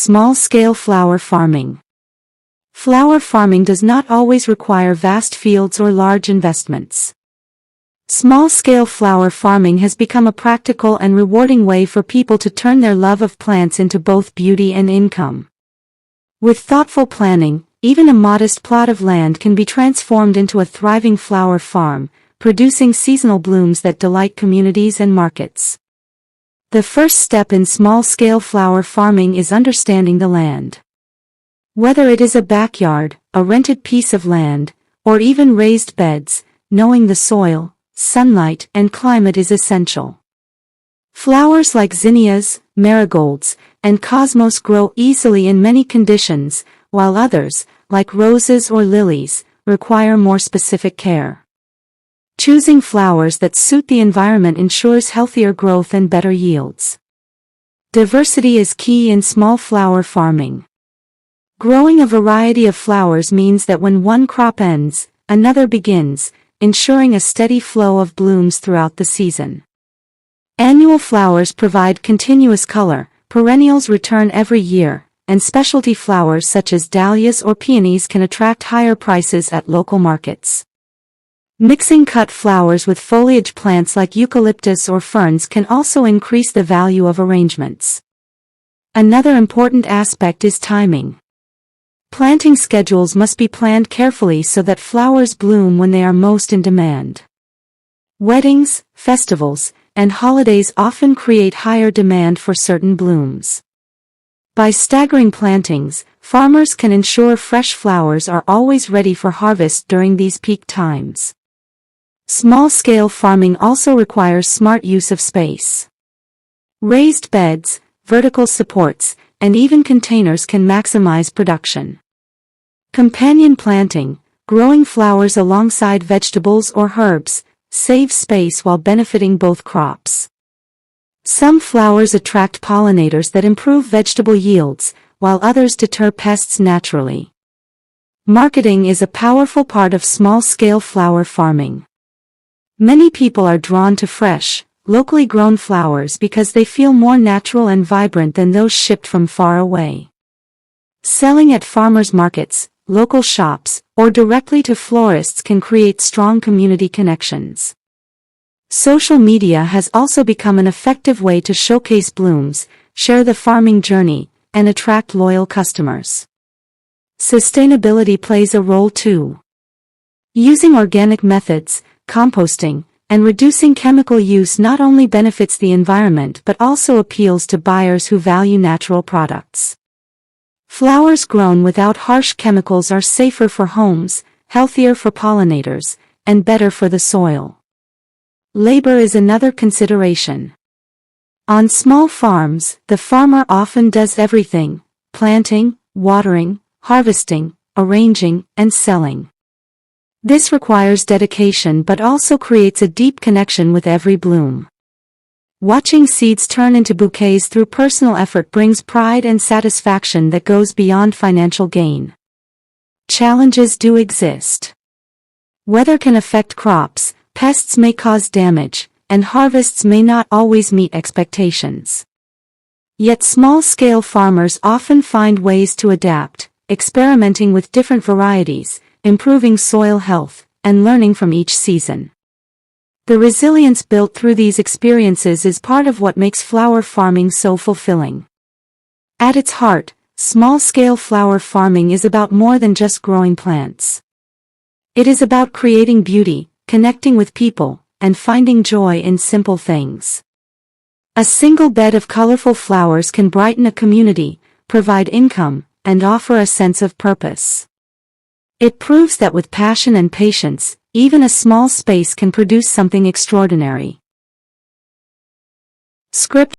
Small-scale flower farming. Flower farming does not always require vast fields or large investments. Small-scale flower farming has become a practical and rewarding way for people to turn their love of plants into both beauty and income. With thoughtful planning, even a modest plot of land can be transformed into a thriving flower farm, producing seasonal blooms that delight communities and markets. The first step in small-scale flower farming is understanding the land. Whether it is a backyard, a rented piece of land, or even raised beds, knowing the soil, sunlight, and climate is essential. Flowers like zinnias, marigolds, and cosmos grow easily in many conditions, while others, like roses or lilies, require more specific care. Choosing flowers that suit the environment ensures healthier growth and better yields. Diversity is key in small flower farming. Growing a variety of flowers means that when one crop ends, another begins, ensuring a steady flow of blooms throughout the season. Annual flowers provide continuous color, perennials return every year, and specialty flowers such as dahlias or peonies can attract higher prices at local markets. Mixing cut flowers with foliage plants like eucalyptus or ferns can also increase the value of arrangements. Another important aspect is timing. Planting schedules must be planned carefully so that flowers bloom when they are most in demand. Weddings, festivals, and holidays often create higher demand for certain blooms. By staggering plantings, farmers can ensure fresh flowers are always ready for harvest during these peak times. Small-scale farming also requires smart use of space. Raised beds, vertical supports, and even containers can maximize production. Companion planting, growing flowers alongside vegetables or herbs, saves space while benefiting both crops. Some flowers attract pollinators that improve vegetable yields, while others deter pests naturally. Marketing is a powerful part of small-scale flower farming. Many people are drawn to fresh, locally grown flowers because they feel more natural and vibrant than those shipped from far away. Selling at farmers markets, local shops, or directly to florists can create strong community connections. Social media has also become an effective way to showcase blooms, share the farming journey, and attract loyal customers. Sustainability plays a role too. Using organic methods, composting, and reducing chemical use not only benefits the environment but also appeals to buyers who value natural products. Flowers grown without harsh chemicals are safer for homes, healthier for pollinators, and better for the soil. Labor is another consideration. On small farms, the farmer often does everything: planting, watering, harvesting, arranging, and selling. This requires dedication but also creates a deep connection with every bloom. Watching seeds turn into bouquets through personal effort brings pride and satisfaction that goes beyond financial gain. Challenges do exist. Weather can affect crops, pests may cause damage, and harvests may not always meet expectations. Yet small-scale farmers often find ways to adapt, experimenting with different varieties, improving soil health, and learning from each season. The resilience built through these experiences is part of what makes flower farming so fulfilling. At its heart, small-scale flower farming is about more than just growing plants. It is about creating beauty, connecting with people, and finding joy in simple things. A single bed of colorful flowers can brighten a community, provide income, and offer a sense of purpose. It proves that with passion and patience, even a small space can produce something extraordinary. Script